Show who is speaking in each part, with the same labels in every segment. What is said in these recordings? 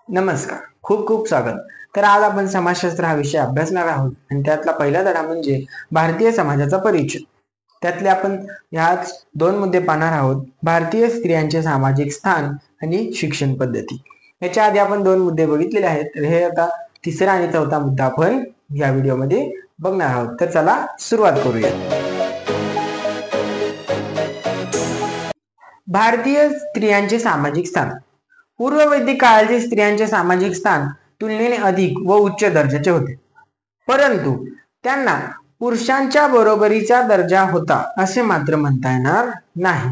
Speaker 1: नमस्कार, खूप खूप स्वागत. तर आज आपण समाजशास्त्र हा विषय अभ्यासणार आहोत आणि त्यातला पहिला धडा म्हणजे भारतीय समाजाचा परिचय. त्यातले आपण ह्याच दोन मुद्दे पाहणार आहोत: भारतीय स्त्रियांचे सामाजिक स्थान आणि शिक्षण पद्धती. याच्या आधी आपण दोन मुद्दे बघितलेले आहेत, तर हे आता तिसरा आणि चौथा मुद्दा आपण या व्हिडिओमध्ये बघणार आहोत. तर चला सुरुवात करूया. भारतीय स्त्रियांचे सामाजिक स्थान. पूर्व वैदिक काळातील स्त्रियांचे सामाजिक स्थान तुलनेने अधिक व उच्च दर्जाचे होते, परंतु त्यांना पुरुषांच्या बरोबरीचा दर्जा होता असे मात्र म्हणता येणार नाही.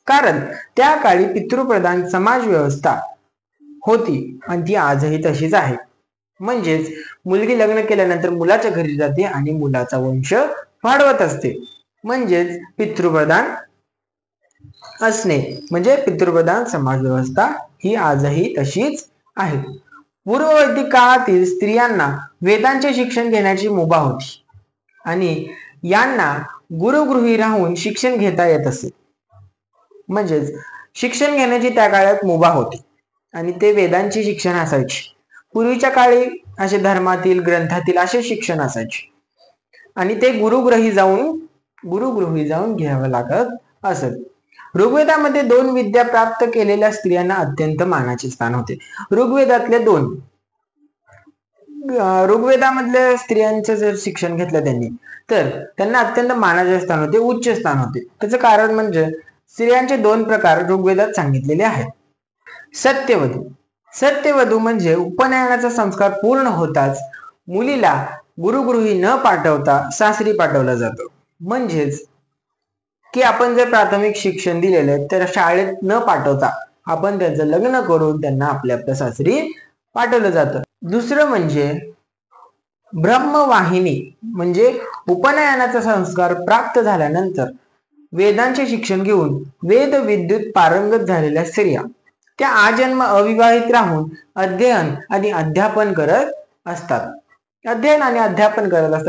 Speaker 1: कारण त्या काळी पितृप्रधान समाज व्यवस्था होती आणि ती आजही तशीच आहे. म्हणजेच मुलगी लग्न केल्यानंतर मुलाच्या घरी जाते आणि मुलाचा वंश वाढवत असते. म्हणजेच पितृप्रधान असणे म्हणजे पितृप्रधान समाज व्यवस्था ही आजही तशीच आहे. पूर्व वैदिक काळातील स्त्रियांना वेदांचे शिक्षण घेण्याची मुभा होती आणि यांना गुरुगृही राहून शिक्षण घेता येत असे. म्हणजेच शिक्षण घेण्याची त्या काळात मुभा होती आणि ते वेदांचे शिक्षण असायचे. पूर्वीच्या काळी असे धर्मातील ग्रंथातील असे शिक्षण असायचे आणि ते गुरुगृही जाऊन घ्यावं लागत असत. ऋग्वेदामध्ये 2 विद्या प्राप्त केलेल्या स्त्रियांना अत्यंत मानाचे स्थान होते. ऋग्वेदामधल्या स्त्रियांचं जर शिक्षण घेतलं त्यांनी तर त्यांना अत्यंत मानाचे स्थान होते, उच्च स्थान होते. त्याचं कारण म्हणजे स्त्रियांचे 2 प्रकार ऋग्वेदात सांगितलेले आहेत. सत्यवधू म्हणजे उपनयनाचा संस्कार पूर्ण होताच मुलीला गुरुगृही न पाठवता सासरी पाठवलं जातं. म्हणजेच की आपण जर प्राथमिक शिक्षण दिलेलं तर शाळेत न पाठवता आपण त्यांचं लग्न करून त्यांना आपल्या सासरी पाठवलं जातं. दुसरं म्हणजे ब्रह्मवाहिनी म्हणजे उपनयनाचा संस्कार प्राप्त झाल्यानंतर वेदांचे शिक्षण घेऊन वेद विद्युत पारंगत झालेल्या स्त्रिया त्या आजन्म अविवाहित राहून अध्ययन आणि अध्यापन करत असतात.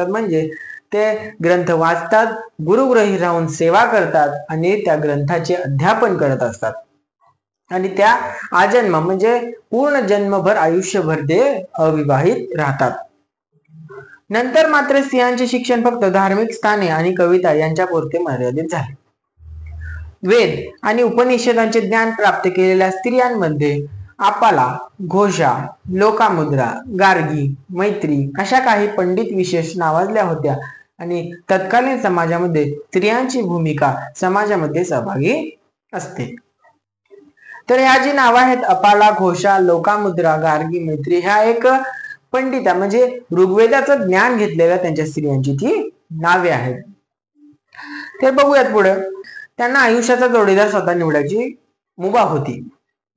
Speaker 1: म्हणजे ते ग्रंथ वाचतात, गुरुगृही राहून सेवा करतात आणि त्या ग्रंथाचे अध्यापन करत असतात आणि त्या आजन्म म्हणजे पूर्ण जन्मभर आयुष्यभर ते अविवाहित राहतात. नंतर मात्र स्त्रियांचे शिक्षण फक्त धार्मिक स्थाने आणि कविता यांच्या पुरते मर्यादित झाले. वेद आणि उपनिषदांचे ज्ञान प्राप्त केलेल्या स्त्रियांमध्ये आपाला, घोषा, लोकामुद्रा, गार्गी, मैत्री अशा काही पंडित विशेष नावाजल्या होत्या आणि तत्कालीन समाजामध्ये स्त्रियांची भूमिका समाजामध्ये सहभागी असते. तर ह्या जी नावं आहेत अपाला, घोषा, लोकामुद्रा, गार्गी, मैत्री ह्या एक पंडिता म्हणजे ऋग्वेदाचं ज्ञान घेतलेल्या त्यांच्या स्त्रियांची ती नावे आहेत. ते बघूयात पुढे. त्यांना आयुष्याचा जोडीदार स्वतः निवडायची मुभा होती.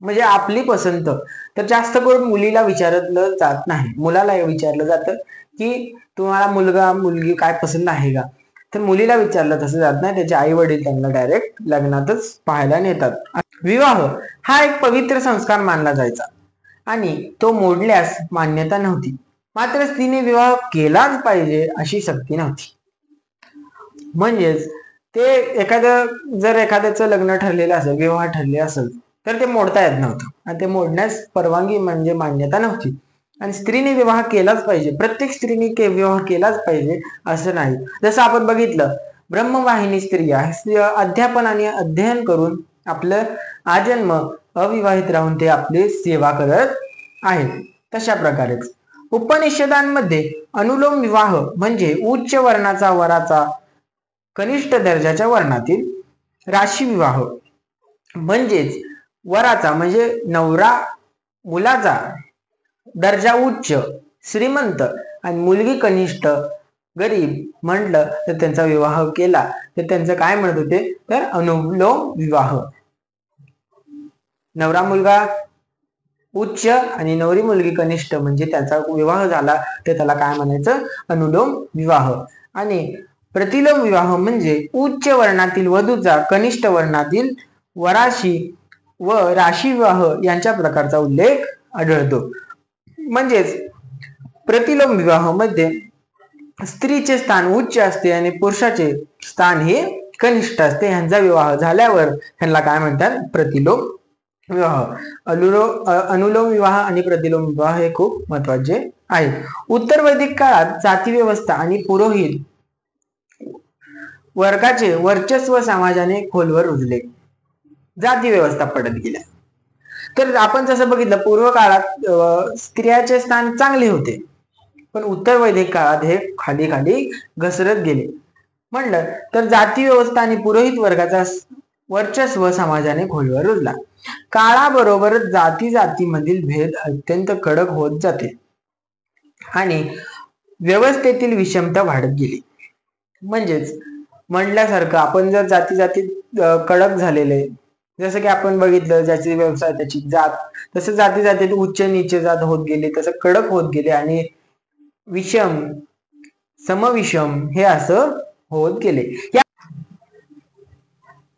Speaker 1: म्हणजे आपली पसंत तर जास्त करून मुलीला विचारलं जात नाही, मुलाला विचारलं जातं की तुम्हाला मुलगा मुलगी काय पसंत आहे का. तर मुलीला विचारलं तसं जात नाही, त्याचे आई वडील त्यांना डायरेक्ट लग्नातच पाहायला नेतात. विवाह हा एक पवित्र संस्कार मानला जायचा आणि तो मोडल्यास मान्यता नव्हती. मात्र स्त्रीने विवाह केलाच पाहिजे अशी सक्ती नव्हती. म्हणजेच ते एखाद्याचं लग्न ठरलेलं असेल, विवाह ठरले असेल तर ते मोडता येत नव्हतं आणि ते मोडण्यास परवानगी म्हणजे मान्यता नव्हती. आणि स्त्रीने विवाह केलाच पाहिजे, प्रत्येक स्त्रीने विवाह केलाच पाहिजे असं नाही. जसं आपण बघितलं ब्रह्मवाहिनी स्त्रिया अध्यापन आणि अध्ययन करून आपलं आजन्म अविवाहित राहून ते आपली सेवा करत आहेत. तशा प्रकारेच उपनिषदांमध्ये अनुलोम विवाह म्हणजे उच्च वर्णाचा वराचा कनिष्ठ दर्जाच्या वर्णातील राशी विवाह म्हणजेच वराचा म्हणजे नवरा मुलाचा दर्जा उच्च श्रीमंत आणि मुलगी कनिष्ठ गरीब म्हटलं तर त्यांचा विवाह केला तर त्यांचं काय म्हणत होते तर अनुलोम विवाह. नवरा मुलगा उच्च आणि नवरी मुलगी कनिष्ठ म्हणजे त्याचा विवाह झाला तर त्याला काय म्हणायचं अनुलोम विवाह. आणि प्रतिलोम विवाह म्हणजे उच्च वर्णातील वधूचा कनिष्ठ वर्णातील वराशी व राशी विवाह यांच्या प्रकारचा उल्लेख आढळतो. म्हणजेच प्रतिलोम विवाह मध्ये स्त्रीचे स्थान उच्च असते आणि पुरुषाचे स्थान हे कनिष्ठ असते. ह्यांचा विवाह झाल्यावर ह्यांना काय म्हणतात प्रतिलोम विवाह, अनुलोम विवाह आणि प्रतिलोम विवाह हे खूप महत्वाचे आहेत. उत्तर वैदिक काळात जाती व्यवस्था आणि पुरोहित वर्गाचे वर्चस्व समाजाने खोलवर रुजले, जाती व्यवस्था पडत गेल्या. तर आपण जसं बघितलं पूर्व काळात स्त्रियाचे स्थान चांगले होते, पण उत्तर वैदिक काळात हे खाली खाली घसरत गेले. म्हणलं तर जाती व्यवस्था आणि पुरोहित वर्गाचा वर्चस्व समाजाने खोलवर रुजला. काळाबरोबरच जाती जातीमधील भेद अत्यंत कडक होत जाते आणि व्यवस्थेतील विषमता वाढत गेली. म्हणजेच म्हणल्यासारखं आपण जर जाती जातीत कडक झालेले, जसं की आपण बघितलं ज्याची व्यवसाय त्याची जात, तसं जाती जातीत उच्च नीच जात होत गेले, तसं कडक होत गेले आणि विषम समविषम हे असं होत गेले.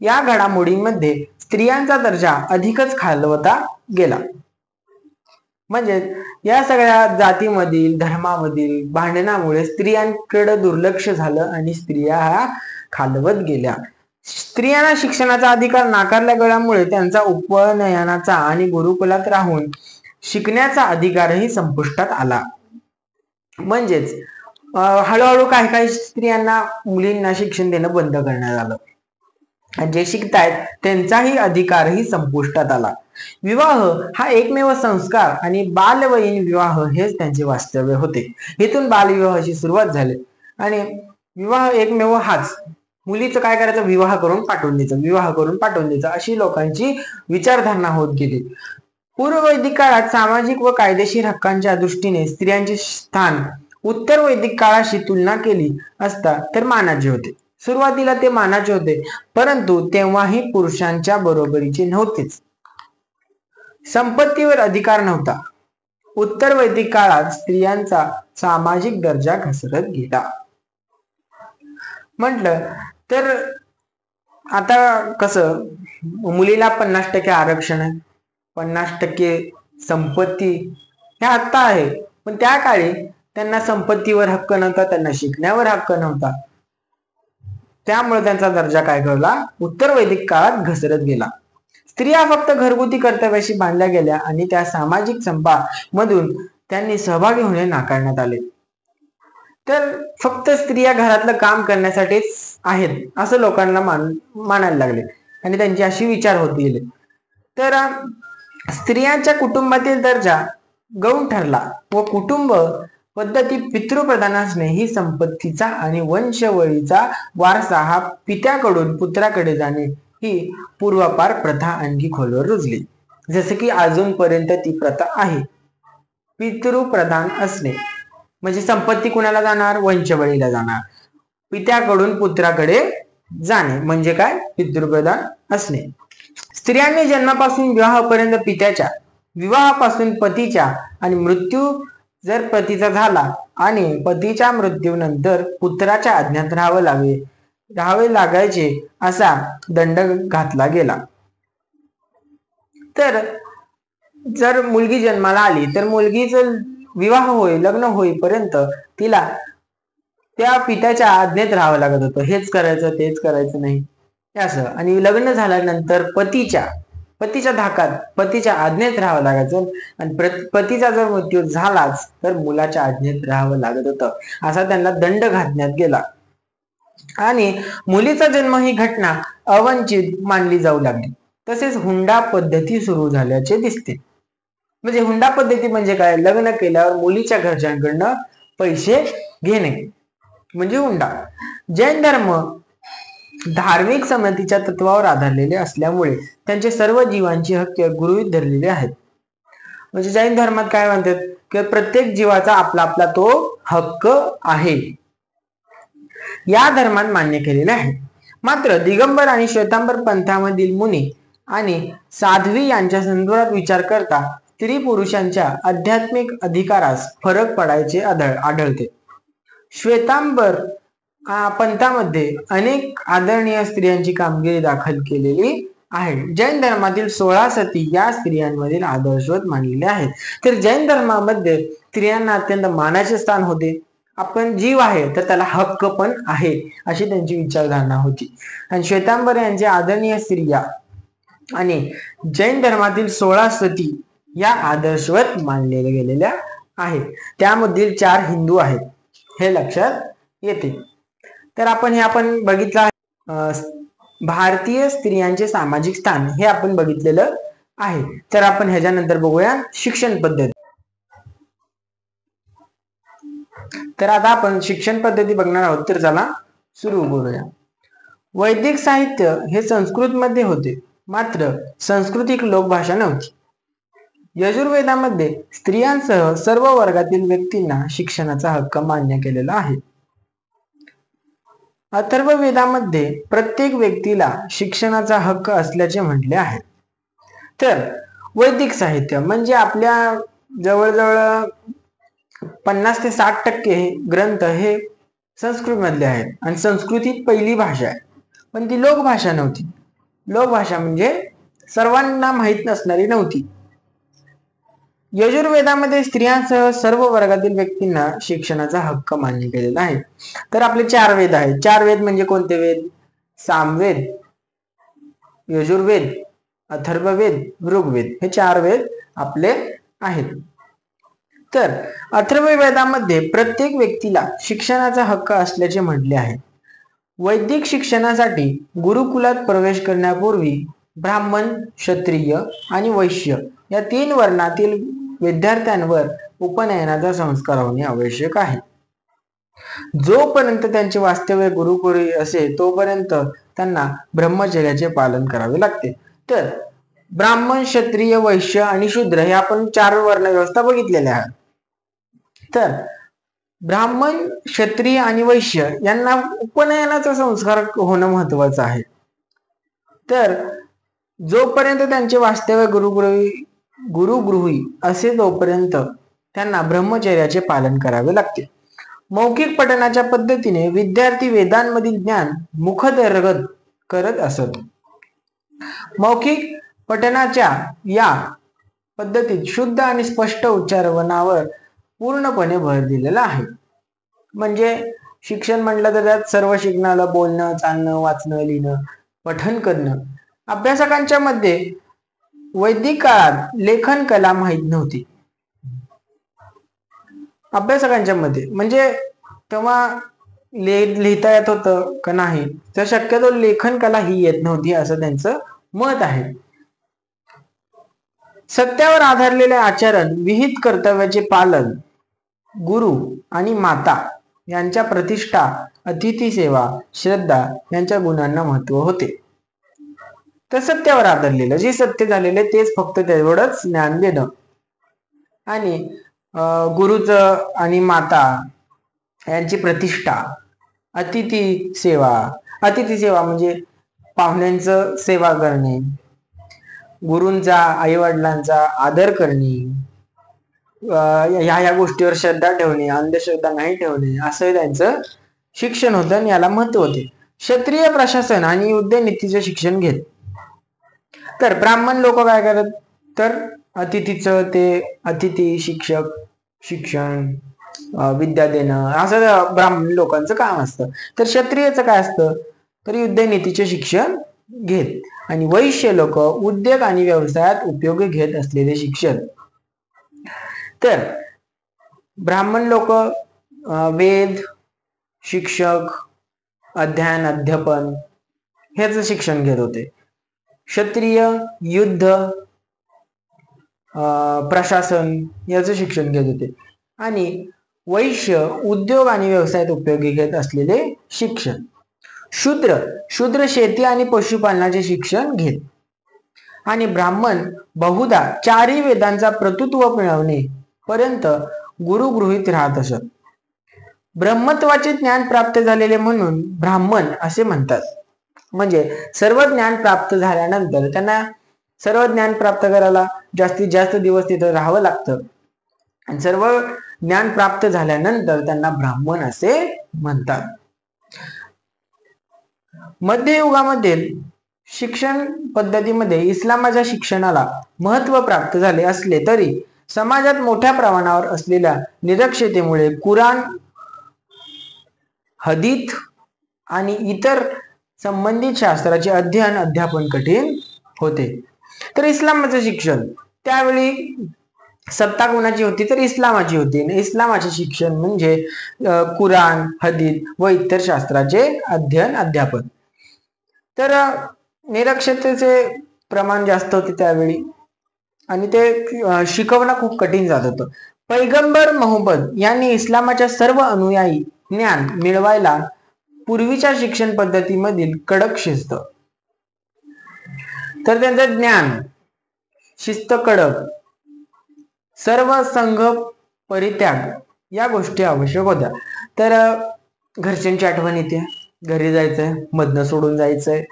Speaker 1: या घडामोडींमध्ये स्त्रियांचा दर्जा अधिकच खालवता गेला. म्हणजे या सगळ्या जातीमधील धर्मामधील भांडणामुळे स्त्रियांकडे दुर्लक्ष झालं आणि स्त्रिया ह्या खालवत गेल्या. स्त्रियांना शिक्षणाचा अधिकार नाकारल्या गेल्यामुळे त्यांचा उपनयनाचा आणि गुरुकुलात राहून शिकण्याचा अधिकारही संपुष्टात आला. म्हणजेच हळूहळू काही काही स्त्रियांना मुलींना शिक्षण देणं बंद करण्यात आलं आणि जे शिकतायत त्यांचाही अधिकारही संपुष्टात आला. विवाह हा एकमेव संस्कार आणि बालवयीन विवाह हेच त्यांचे वास्तव्य होते. इथून बालविवाहाची सुरुवात झाली आणि विवाह एकमेव हाच. मुलीचं काय करायचं, विवाह करून पाठवून द्यायचं, विवाह करून पाठवून द्यायचं, अशी लोकांची विचारधारणा होत गेली. पूर्व वैदिक काळात सामाजिक व कायदेशीर हक्कांच्या दृष्टीने स्त्रियांचे स्थान उत्तर वैदिक काळाशी तुलना केली असता तर मानाचे होते. सुरुवातीला ते मानाचे होते, परंतु तेव्हाही पुरुषांच्या बरोबरीचे नव्हतेच. संपत्तीवर अधिकार नव्हता. उत्तर वैदिक काळात स्त्रियांचा सामाजिक दर्जा घसरत गेला. म्हटलं तर आता कसं मुलीला 50% आरक्षण आहे, 50% संपत्ती हे आता आहे, पण त्या काळी त्यांना संपत्तीवर हक्क नव्हता, त्यांना शिकण्यावर हक्क नव्हता. त्यामुळे त्यांचा दर्जा काय करला, उत्तर वैदिक काळात घसरत गेला. स्त्रिया फक्त घरगुती कर्तव्याशी बांधल्या गेल्या आणि त्या सामाजिक संपामधून त्यांनी सहभागी होणे नाकारण्यात आले. तर फक्त स्त्रिया घरातलं काम करण्यासाठीच आहेत असं लोकांना मानायला लागले आणि त्यांची अशी विचार होत गेले. तर स्त्रियांच्या कुटुंबातील दर्जा गौण ठरला व कुटुंब पद्धती पितृप्रधान असणे ही संपत्तीचा आणि वंशवळीचा वारसा हा पित्याकडून पुत्राकडे जाणे ही पूर्वापार प्रथा आणखी खोलवर रुजली. जसं की अजूनपर्यंत ती प्रथा आहे. पितृप्रधान असणे म्हणजे संपत्ती कुणाला जाणार, वंशवळीला जाणार. पित्याकडून पुत्राकडे जाणे म्हणजे काय, पितृप्रधान असणे. स्त्रियांनी जन्मापासून विवाहापर्यंत पित्याच्या, विवाहापासून पतीच्या आणि मृत्यू जर पतीचा झाला आणि पतीच्या मृत्यूनंतर पुत्राच्या आज्ञात राहावे लागायचे असा दंड घातला गेला. तर जर मुलगी जन्माला आली तर मुलगीचं विवाह लग्न होईपर्यंत तिला त्या पित्याच्या आज्ञेत राहावं लागत होतं. हेच करायचं तेच करायचं नाही असं. आणि लग्न झाल्यानंतर पतीच्या धाकात पतीच्या आज्ञेत राहावं लागायचं आणि पतीचा जर मृत्यू झालाच तर मुलाच्या आज्ञेत राहावं लागत होतं. असा त्यांना दंड घातण्यात गेला. आणि मुलीचा जन्म ही घटना अवंचित मानली जाऊ लागली. तसेच हुंडा पद्धती सुरू झाल्याचे दिसते. म्हणजे हुंडा पद्धती म्हणजे काय, लग्न केल्यावर मुलीच्या घरच्यांकडनं पैसे घेणे म्हणजे हुंडा. जैन धर्म धार्मिक संमतीच्या तत्वावर आधारलेले असल्यामुळे त्यांचे सर्व जीवांची हक्क गृहीत धरलेले आहेत. म्हणजे जैन धर्मात काय म्हणतात की प्रत्येक जीवाचा आपला आपला तो हक्क आहे, या धर्मात मान्य केलेले आहे. मात्र दिगंबर आणि श्वेतांबर पंथामधील मुनी आणि साध्वी यांच्या संदर्भात विचार करता स्त्री पुरुषांच्या आध्यात्मिक अधिकारास फरक पडायचे आढळते. श्वेतांबर पंथामध्ये अनेक आदरणीय स्त्रियांची कामगिरी दाखल केलेली आहे. जैन धर्मातील 16 सती या स्त्रियांमधील आदर्शवत मानलेले आहेत. तर जैन धर्मामध्ये स्त्रियांना अत्यंत मानाचे स्थान होते. आपण जीव आहे तर त्याला हक्क पण आहे अशी त्यांची विचारधारणा होती. आणि श्वेतांबर यांचे आदरणीय स्त्रिया आणि जैन धर्मातील 16 सती या आदर्शवत मानलेल्या गेलेल्या आहेत. त्यामधील 4 हिंदू आहेत, हे लक्षात येते. तर आपण बघितलं आहे भारतीय स्त्रियांचे सामाजिक स्थान, हे आपण बघितलेलं आहे. तर आपण ह्याच्यानंतर बघूया शिक्षण पद्धती. तर आता आपण शिक्षण पद्धती बघणार आहोत. तर चला सुरू करूया. वैदिक साहित्य हे संस्कृत मध्ये होते, मात्र संस्कृत एक लोकभाषा नव्हती. यजुर्वेदामध्ये स्त्रियांसह सर्व वर्गातील व्यक्तींना शिक्षणाचा हक्क मान्य केलेला आहे. अथर्ववेदामध्ये प्रत्येक व्यक्तीला शिक्षणाचा हक्क असल्याचे म्हटले आहे. तर वैदिक साहित्य म्हणजे आपल्या जवळजवळ 50 ते 60% ग्रंथ हे संस्कृत मधले आहेत आणि संस्कृत ही पहिली भाषा आहे, पण ती लोकभाषा नव्हती. लोकभाषा म्हणजे सर्वांना माहीत नसणारी नव्हती. यजुर्वेदामध्ये स्त्रियांसह सर्व वर्गातील व्यक्तींना शिक्षणाचा हक्क मान्य केलेला आहे. तर आपले 4 वेद आहेत. 4 वेद म्हणजे कोणते वेद? सामवेद, यजुर्वेद, अथर्ववेद, ऋग्वेद, हे 4 वेद आपले आहेत. तर अथर्ववेदामध्ये प्रत्येक व्यक्तीला शिक्षणाचा हक्क असल्याचे म्हटले आहे. वैदिक शिक्षणासाठी गुरुकुलात प्रवेश करण्यापूर्वी ब्राह्मण, क्षत्रिय आणि वैश्य या 3 वर्णातील विद्यार्थ्यांवर उपनयनाचा संस्कार होणे आवश्यक आहे. जोपर्यंत त्यांचे वास्तव्य गुरुकुळी असे तोपर्यंत त्यांना ब्रह्मचर्याचे पालन करावे लागते. तर ब्राह्मण, क्षत्रिय, वैश्य आणि शूद्र हे आपण 4 वर्ण व्यवस्था बघितलेल्या आहेत. तर ब्राह्मण, क्षत्रिय आणि वैश्य यांना उपनयनाचा संस्कार होणं महत्वाचं आहे. तर जोपर्यंत त्यांचे वास्तव्य गुरुगृही असे तोपर्यंत त्यांना ब्रह्मचर्याचे पालन करावे लागते. मौखिक पठणाच्या पद्धतीने विद्यार्थी वेदांमधील ज्ञान मुखदर्गत करत असत. मौखिक पठणाच्या या पद्धतीत शुद्ध आणि स्पष्ट उच्चारणावर पूर्णपणे भर दिलेला आहे. म्हणजे शिक्षण म्हटलं तर त्यात सर्व शिकण्याला बोलणं, चालणं, वाचणं, लिहिणं, पठण करणं. अभ्यासकांच्या मध्ये वैदिक काळात लेखन कला माहीत नव्हती. अभ्यासकांच्या मध्ये म्हणजे तेव्हा लिहिता येत होतं का नाही, तर शक्यतो लेखन कला ही येत नव्हती असं त्यांचं मत आहे. सत्यावर आधारलेले आचरण, विहित कर्तव्याचे पालन, गुरु आणि माता यांच्या प्रतिष्ठा, अतिथी सेवा, श्रद्धा यांच्या गुणांना महत्व होते. तर सत्यावर आधारलेलं, जे सत्य झालेले तेच फक्त तेवढंच ज्ञान देणं, आणि गुरुचं आणि माता यांची प्रतिष्ठा, अतिथी सेवा म्हणजे पाहुण्यांचं सेवा करणे, गुरूंचा, आई वडिलांचा आदर करणे, ह्या गोष्टीवर श्रद्धा ठेवणे, अंधश्रद्धा नाही ठेवणे, असं त्यांचं शिक्षण होतं आणि याला महत्व होते. क्षत्रिय प्रशासन आणि युद्धनीतीचे शिक्षण घेत. तर ब्राह्मण लोक काय करत, तर अतिथी शिक्षक, शिक्षण, विद्या देणं असं ब्राह्मण लोकांचं काम असतं. तर क्षत्रियचं काय असतं, तर युद्धनीतीचे शिक्षण घेत. आणि वैश्य लोक उद्योग आणि व्यवसायात उपयोगी घेत असलेले शिक्षण. तर ब्राह्मण लोक वेद, शिक्षक, अध्ययन, अध्यापन ह्याचं शिक्षण घेत होते. क्षत्रिय युद्ध, प्रशासन याचं शिक्षण घेत होते. आणि वैश्य उद्योग आणि व्यवसायात उपयोगी घेत असलेले शिक्षण. शूद्र शेती आणि पशुपालनाचे शिक्षण घेत. आणि ब्राह्मण बहुधा 4 वेदांचा प्रभुत्व मिळवणे पर्यंत गुरुगृहीत राहत असत. ब्रह्मत्वाचे ज्ञान प्राप्त झालेले म्हणून ब्राह्मण असे म्हणतात. म्हणजे सर्व ज्ञान प्राप्त झाल्यानंतर त्यांना सर्व ज्ञान प्राप्त करायला जास्तीत जास्त दिवस तिथं राहावं लागतं, आणि सर्व ज्ञान प्राप्त झाल्यानंतर त्यांना ब्राह्मण असे म्हणतात. मध्ययुगामध्ये शिक्षण पद्धतीमध्ये इस्लामाच्या शिक्षणाला महत्व प्राप्त झाले असले तरी समाजात मोठ्या प्रमाणावर असलेल्या निरक्षरतेमुळे कुराण, हदीथ आणि इतर संबंधित शास्त्राचे अध्ययन अध्यापन कठीण होते. तर इस्लामाचं शिक्षण त्यावेळी सत्ता कोणाची होती तर इस्लामाची होती. इस्लामाचे शिक्षण म्हणजे कुराण, हदीस व इतर शास्त्राचे अध्ययन अध्यापन. तर निरक्षरतेचे प्रमाण जास्त होते त्यावेळी आणि ते शिकवणं खूप कठीण जात होतं. पैगंबर मोहम्मद यांनी इस्लामाच्या सर्व अनुयायी ज्ञान मिळवायला पूर्वीच्या शिक्षण पद्धतीमधील कडक शिस्त, तर त्यांचं ज्ञान, शिस्त कडक, सर्व संघ परित्याग या गोष्टी आवश्यक होत्या. तर घरच्यांची आठवण येते, घरी जायचंय, मधनं सोडून जायचंय,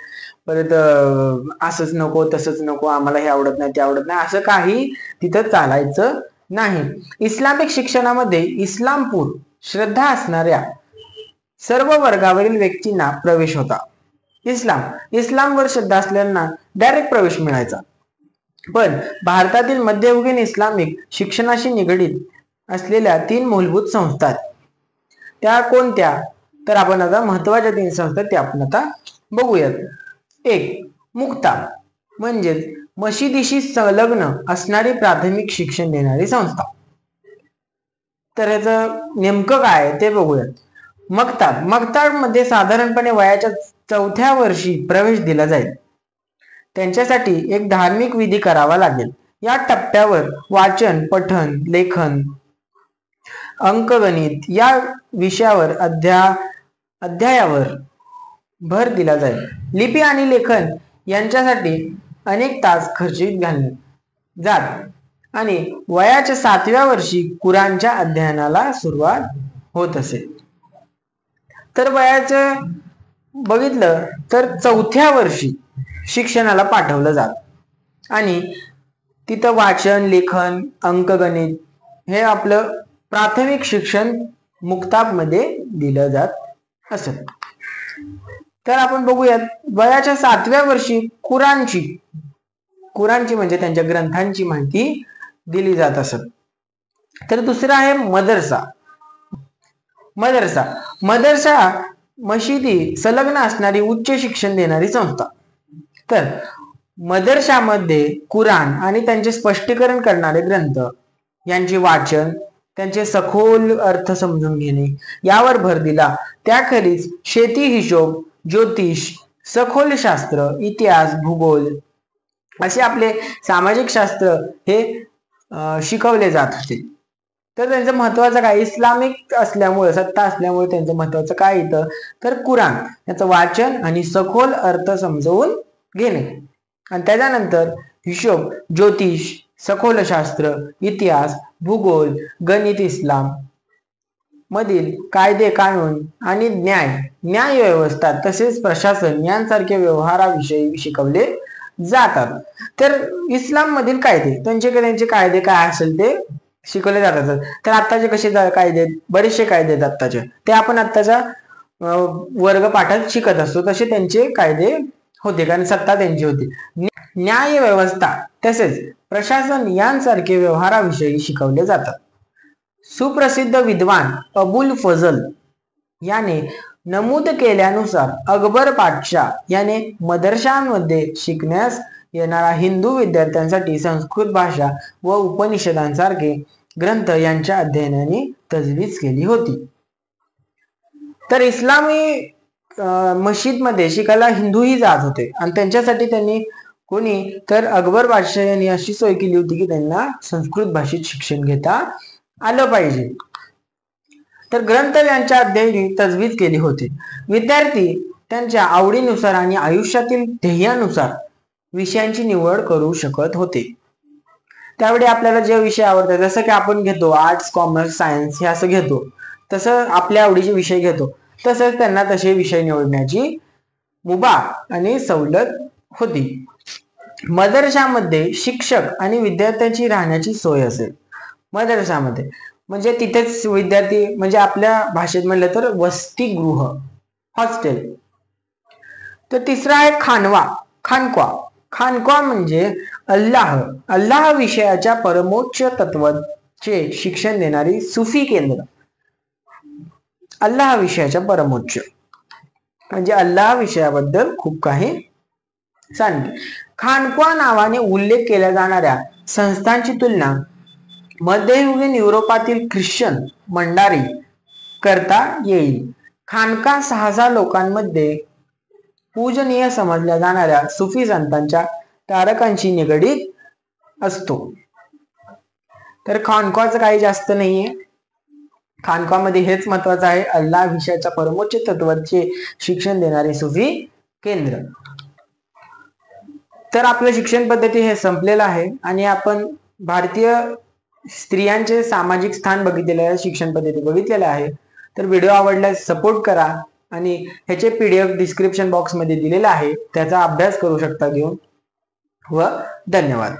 Speaker 1: परत असंच नको तसंच नको, आम्हाला हे आवडत नाही ते आवडत नाही, असं काही तिथं चालायचं नाही. इस्लामिक शिक्षणामध्ये इस्लामपूर श्रद्धा असणाऱ्या सर्व वर्गावरील व्यक्तींना प्रवेश होता. इस्लामवर श्रद्धा असलेल्यांना डायरेक्ट प्रवेश मिळायचा. पण भारतातील मध्ययुगीन इस्लामिक शिक्षणाशी निगडीत असलेल्या 3 मूलभूत संस्था आहेत. त्या कोणत्या तर आपण आता महत्वाच्या 3 संस्था त्या आपण आता बघूयात. 1. मुक्ता म्हणजेच मशिदीशी संलग्न असणारी प्राथमिक शिक्षण देणारी संस्था. तर ह्याचं नेमकं काय ते बघूयात. मक्ताब मध्ये साधारणपणे वयाच्या 4थ्या वर्षी प्रवेश दिला जाईल. त्यांच्यासाठी एक धार्मिक विधी करावा लागेल. या टप्प्यावर वाचन, पठण, लेखन, अंकगणित या विषयावर अध्यायावर भर दिला जाईल. लिपी आणि लेखन यांच्यासाठी अनेक तास खर्चित घालले जात आणि वयाच्या 7व्या वर्षी कुराणच्या अध्ययनाला सुरुवात होत असे. तर वयाचं बघितलं तर 4थ्या वर्षी शिक्षणाला पाठवलं जात आणि तिथं वाचन, लेखन, अंकगणित हे आपलं प्राथमिक शिक्षण मुक्ताबमध्ये दिलं जात असत. तर आपण बघूयात वयाच्या 7व्या वर्षी कुराणची म्हणजे त्यांच्या ग्रंथांची माहिती दिली जात असत. तर दुसरा आहे मदरसा मशिदी संलग्न असणारी उच्च शिक्षण देणारी संस्था. तर मदरशामध्ये कुराण आणि त्यांचे स्पष्टीकरण करणारे ग्रंथ यांचे वाचन, त्यांचे सखोल अर्थ समजून घेणे यावर भर दिला. त्याखेरीज शेती, हिशोब, ज्योतिष, सखोल शास्त्र, इतिहास, भूगोल असे आपले सामाजिक शास्त्र हे शिकवले जात होते. तर त्यांचं महत्वाचं काय, इस्लामिक असल्यामुळे, सत्ता असल्यामुळे त्यांचं महत्वाचं काय येतं तर कुराण याचं वाचन आणि सखोल अर्थ समजवून घेणे. आणि त्याच्यानंतर हिशोब, ज्योतिष, सखोल शास्त्र, इतिहास, भूगोल, गणित, इस्लाम मधील कायदे कानून आणि न्याय व्यवस्था तसेच प्रशासन यांसारखे व्यवहाराविषयी शिकवले जातात. तर इस्लाम मधील कायदे त्यांचे कायदे काय असेल ते शिकवले जातात. तर आत्ताचे कसे कायदे, बरेचसे कायदे आहेत आत्ताचे, ते आपण आत्ताच्या वर्गपाठात शिकत असतो. तसे त्यांचे कायदे होते कारण सत्ता त्यांची होती. न्याय व्यवस्था तसेच प्रशासन यांसारखे व्यवहाराविषयी शिकवले जातात. सुप्रसिद्ध विद्वान अबुल फजल याने नमूद केल्यानुसार अकबर पातशाह याने मदरशांमध्ये शिकण्यास येणारा हिंदू विद्यार्थ्यांसाठी संस्कृत भाषा व उपनिषदांसारखे ग्रंथ यांच्या अध्ययनाने तजवीज केली होती. तर इस्लामी मशीदमध्ये शिकायला हिंदूही जात होते आणि त्यांच्यासाठी त्यांनी कोणी तर अकबर बादशाह यांनी अशी सोय केली होती की त्यांना संस्कृत भाषेत शिक्षण घेता आलं पाहिजे. तर ग्रंथ यांच्या अध्ययनाने तजवीज केली होती. विद्यार्थी त्यांच्या आवडीनुसार आणि आयुष्यातील ध्येयानुसार विषयांची निवड करू शकत होते. त्यावेळी आपल्याला जे विषय आवडतात, जसं की आपण घेतो आर्ट्स, कॉमर्स, सायन्स हे असं घेतो, तसं आपल्या आवडीचे विषय घेतो, तसंच त्यांना तसे विषय निवडण्याची मुभा आणि सवलत होती. मदरशामध्ये शिक्षक आणि विद्यार्थ्यांची राहण्याची सोय असेल. मदरशामध्ये म्हणजे तिथेच विद्यार्थी, म्हणजे आपल्या भाषेत म्हणलं तर वसतिगृह, हॉस्टेल. तर तिसरा आहे खानका म्हणजे अल्लाह विषयाच्या परमोच्च तत्वाचे शिक्षण देणारी सुफी केंद्र. अल्लाह विषयाच्या परमोच्च म्हणजे अल्लाह विषयाबद्दल खूप काही सांगते. खानक्वा नावाने उल्लेख केल्या जाणाऱ्या संस्थांची तुलना मध्ययुगीन युरोपातील ख्रिश्चन मंडारी करता येईल. खानका 6,000 लोकांमध्ये पूजनीय समजल्या जाणाऱ्या सुफी संतांच्या तारकांशी निगडीत असतो. तर खानकाचं काही जास्त नाहीये. खानकामध्ये हेच महत्वाचं आहे, अल्लाह विषयाच्या परमोच्च तत्वाचे शिक्षण देणारे सुफी केंद्र. तर आपलं शिक्षण पद्धती हे संपलेलं आहे आणि आपण भारतीय स्त्रियांचे सामाजिक स्थान बघितलेलं आहे, शिक्षण पद्धती बघितलेलं आहे. तर व्हिडिओ आवडल्यास सपोर्ट करा आणि ह्याचे PDF डिस्क्रिप्शन बॉक्स मध्ये दिलेला आहे, त्याचा अभ्यास करू शकता घेऊन. व धन्यवाद.